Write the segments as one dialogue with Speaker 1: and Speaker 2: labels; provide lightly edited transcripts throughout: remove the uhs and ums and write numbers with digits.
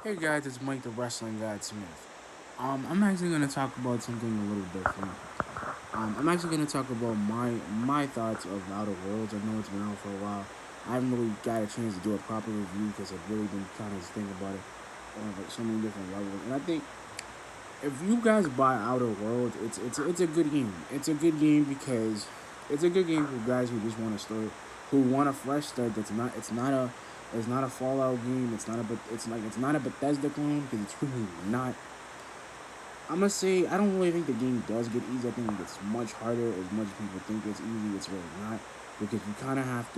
Speaker 1: Hey guys, it's Mike the Wrestling God Smith. I'm actually gonna talk about something a little different. I'm actually gonna talk about my thoughts of Outer Worlds. I know it's been out for a while. I haven't really got a chance to do a proper review because I've really been trying to think about it on like so many different levels. And I think if you guys buy Outer Worlds, it's a good game. It's a good game because it's a good game for guys who just want to start, who want a fresh start. It's not a Fallout game. It's not a Bethesda clone because it's really not. I'm gonna say I don't really think the game does get easy. I think it gets much harder as much as people think it's easy. It's really not because you kind of have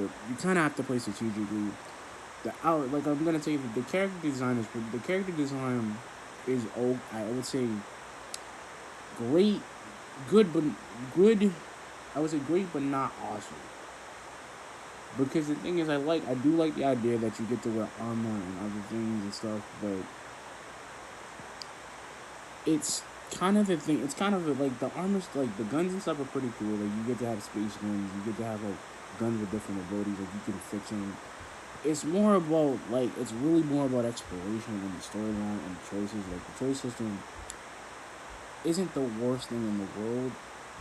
Speaker 1: to play strategically. Like I'm gonna tell you the character design is the character design is I would say great, good but good. I would say great but not awesome. Because the thing is, I do like the idea that you get to wear armor and other things and stuff, but it's kind of the thing. It's kind of like the armors, like the guns and stuff are pretty cool. Like you get to have space guns, you get to have like guns with different abilities. Like you can fix them. It's more about like it's really more about exploration and the storyline and the choices. Like the choice system isn't the worst thing in the world.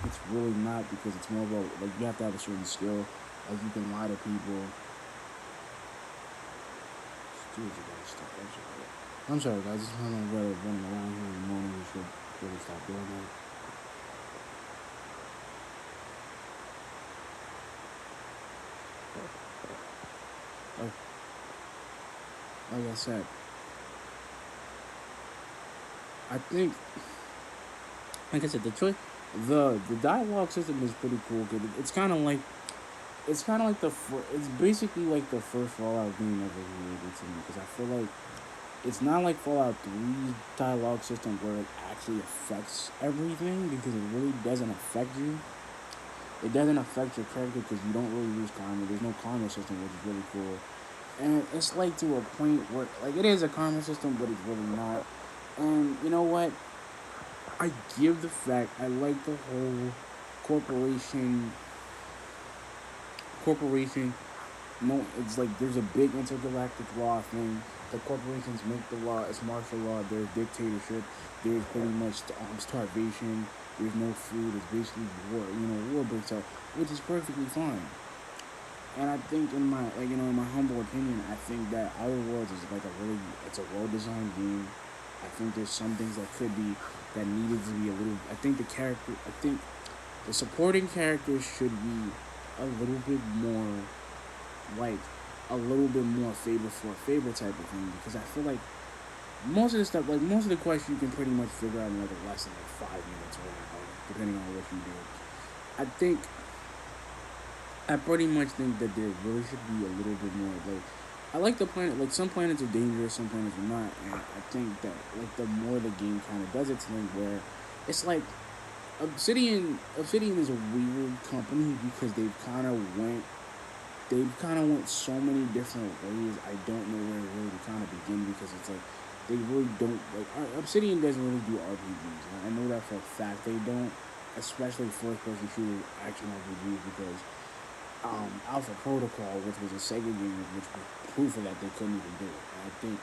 Speaker 1: It's really not because it's more about like you have to have a certain skill. Like you can lie to people. I'm sorry, guys. Just running around here in the morning. We should really stop doing that. Like, like I said, I think, like I said, the dialogue system is pretty cool. Cause it's basically like the first Fallout game ever created to me. Because I feel like it's not like Fallout 3's dialogue system where it actually affects everything because it really doesn't affect you. It doesn't affect your character because you don't really lose karma. There's no karma system, which is really cool. And it's like to a point where like it is a karma system, but it's really not. And you know what? I give the fact I like the whole corporation corporation. No, it's like there's a big intergalactic law thing. The corporations make the law. It's martial law. There's dictatorship. There's pretty much starvation. There's no food. It's basically war. War breaks out, which is perfectly fine. And I think in my in my humble opinion, I think that Outer Worlds is like it's a well designed game. I think there's some things that could be that needed to be a little. I think the supporting characters should be a little bit more like a little bit more favor for a favor type of thing because I feel like most of the stuff, like most of the questions, you can pretty much figure out in like less than like 5 minutes or whatever, depending on what you do. I think I pretty much think that there really should be a little bit more like I like the planet. Like some planets are dangerous, some planets are not, and I think that like the more the game kind of does its thing, where it's like Obsidian is a weird company because they've kind of went so many different ways. I don't know where really to kind of begin because it's like they really don't like Obsidian doesn't really do RPGs. And I know that for a fact they don't, especially first person shooter action RPGs because Alpha Protocol, which was a Sega game, which was proof of that they couldn't even do it. And I think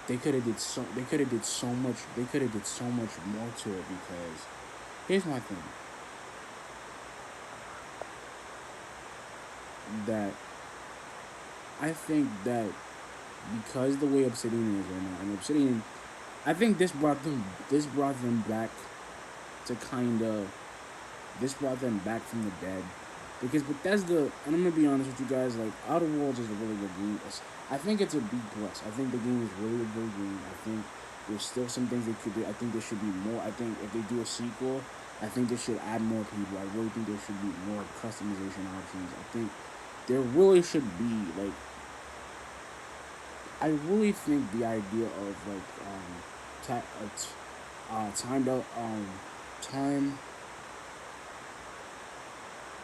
Speaker 1: they could have did so much more to it because here's my thing that I think that because the way Obsidian is right now, and Obsidian, I think this brought them back to kind of this brought them back from the dead. Because Bethesda, and I'm gonna be honest with you guys, like Outer Worlds is a really good game. I think it's a B plus. I think the game is really a good game. I think there's still some things they could do. I think there should be more. I think if they do a sequel, I think they should add more people. I really think there should be more customization options. I think there really should be like I really think the idea of like timed out time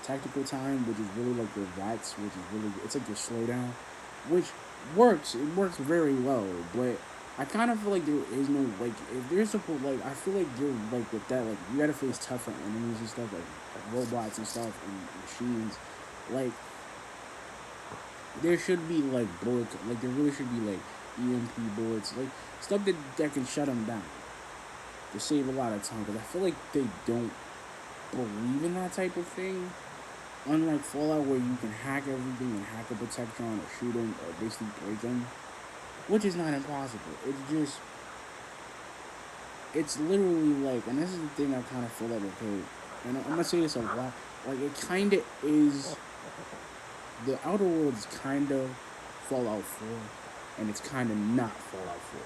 Speaker 1: tactical time, which is really like the VATS, which is really it's like your slowdown, which works. It works very well, but I kind of feel like there is no like if there's a like I feel like you're like with that like you gotta face tougher enemies and stuff like robots and stuff and machines, like there should be like bullet like there really should be like EMP bullets, like stuff that can shut them down to save a lot of time. Because I feel like they don't believe in that type of thing. Unlike Fallout, where you can hack everything and hack a Protectron or shoot them or basically break them, which is not impossible. It's literally like, and this is the thing I kind of feel like, okay, and I'm gonna say this a lot, like it kind of is, the Outer Worlds kind of Fallout 4, and it's kind of not Fallout 4.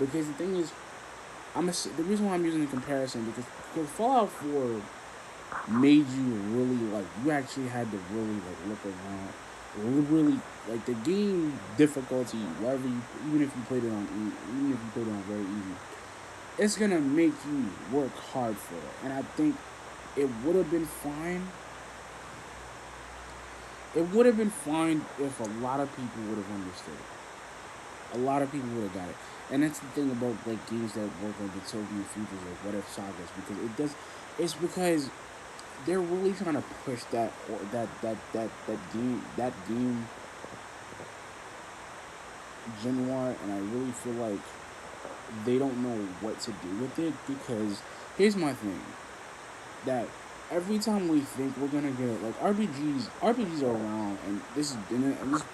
Speaker 1: Because the thing is, the reason why I'm using the comparison, because Fallout 4 made you really, like, you actually had to really, like, look around, really, like, the game difficulty, wherever you, even if you played it on even if you played it on very easy, it's gonna make you work hard for it. And I think it would have been fine. It would have been fine if a lot of people would have understood it. A lot of people would have got it. And that's the thing about like games that work on dystopian futures or what if sagas, because it does. It's because they're really trying to push that or that game genre, and I really feel like they don't know what to do with it. Because here's my thing, that every time we think we're gonna get, like, RPGs are around, and this is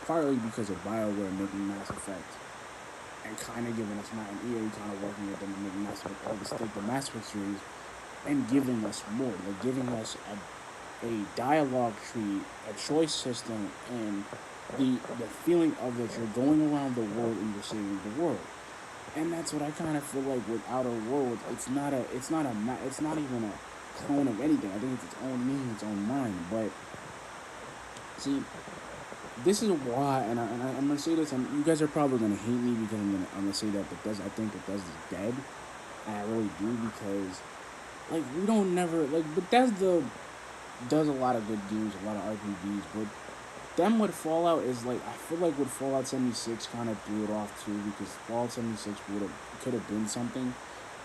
Speaker 1: partly because of BioWare making Mass Effect and kind of giving us not an EA kind of working with them and making Mass Effect all this like the Mass Effect series, and giving us more, like giving us a dialogue tree, a choice system, and the feeling of that you're going around the world and you're saving the world. And that's what I kind of feel like with Outer Worlds. It's not even a clone of anything. I think it's its own meaning, its own mind. But see, this is why, I'm gonna say this, and you guys are probably gonna hate me because I'm gonna say that Bethesda, I think Bethesda's dead, and I really do, because like we don't never like Bethesda does a lot of good games, a lot of RPGs, but them with Fallout is like, I feel like with Fallout 76 kind of threw it off too, because Fallout 76 could have been something.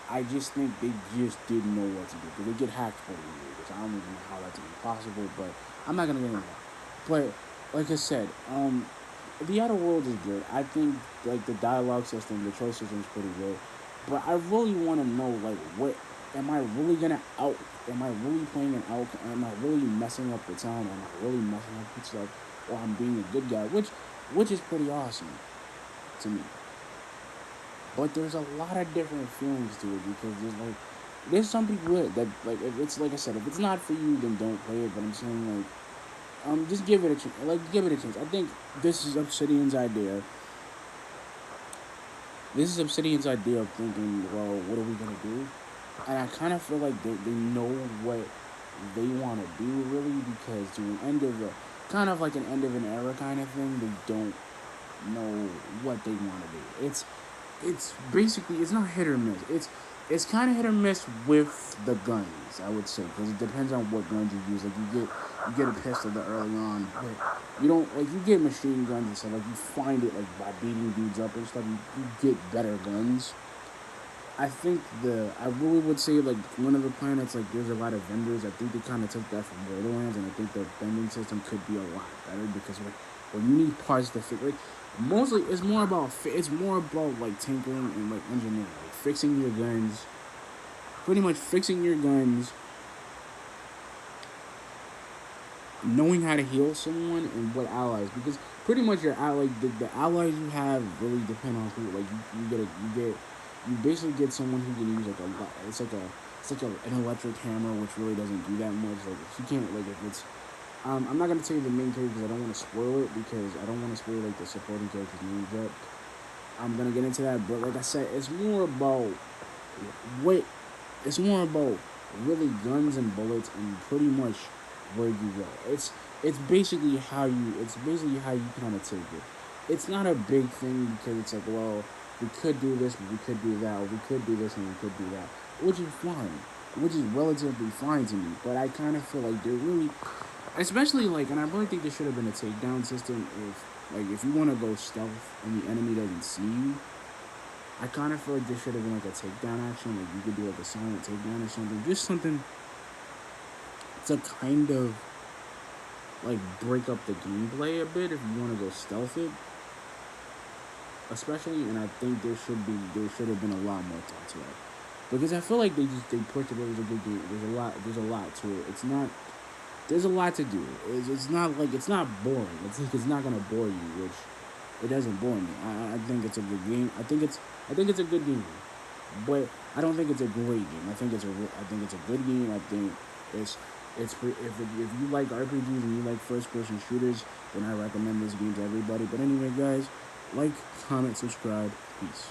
Speaker 1: I just think they just didn't know what to do, because they get hacked for the years. I don't even know how that's even possible, but I'm not gonna get into that. But like I said, the Outer Worlds is good. I think like the dialogue system, the choice system is pretty good. But I really want to know, like, what am I really gonna out? Am I really playing an out? Am I really messing up the town? Am I really messing up the stuff? Or I'm being a good guy, which is pretty awesome to me. But there's a lot of different feelings to it, because there's some people that, like, if it's like I said, if it's not for you, then don't play it. But I'm saying, like, just give it a chance. Like, give it a chance. I think this is Obsidian's idea. This is Obsidian's idea of thinking, well, what are we gonna do? And I kind of feel like they know what they want to do, really, because to an end of a kind of like an end of an era kind of thing, they don't know what they want to do. It's basically, it's not hit or miss. It's kind of hit or miss with the guns, I would say, because it depends on what guns you use. Like, you get a pistol that early on, but you don't, like, you get machine guns and stuff. Like, you find it like by beating dudes up and stuff. You get better guns. I really would say, like, one of the planets, like, there's a lot of vendors. I think they kind of took that from Borderlands, and I think the vending system could be a lot better, because when you need parts to fix, like, mostly it's more about like tinkering and like engineering, like fixing your guns, pretty much fixing your guns, knowing how to heal someone, and what allies, because pretty much your ally, the allies you have really depend on who, like, you basically get someone who can use like a lot. An electric hammer, which really doesn't do that much. Like, if you can't, like, if it's I'm not gonna tell you the main character, because I don't want to spoil it, because I don't want to spoil like the supporting characters' names yet. I'm gonna get into that, but like I said, what it's more about really guns and bullets, and pretty much where you go. It's basically how you kind of take it. It's not a big thing, because it's like, well, we could do this, but we could do that, or we could do this and we could do that, which is fine, which is relatively fine to me. But I kind of feel like they're really, especially like, and I really think there should have been a takedown system, if you want to go stealth and the enemy doesn't see you. I kind of feel like there should have been like a takedown action, like you could do like a silent takedown or something, just something to kind of like break up the gameplay a bit if you want to go stealth it. especially, and I think there should have been a lot more thought to it because I feel like they pushed it. It was a good game. There's a lot to it. It's not there's a lot to do. It's not like it's not boring. It's not gonna bore you, which it doesn't bore me. I think it's a good game. I think it's a good game, but I don't think it's a great game. I think it's a good game. I think it's if you like RPGs and you like first person shooters, then I recommend this game to everybody. But anyway, guys, like, comment, subscribe, peace.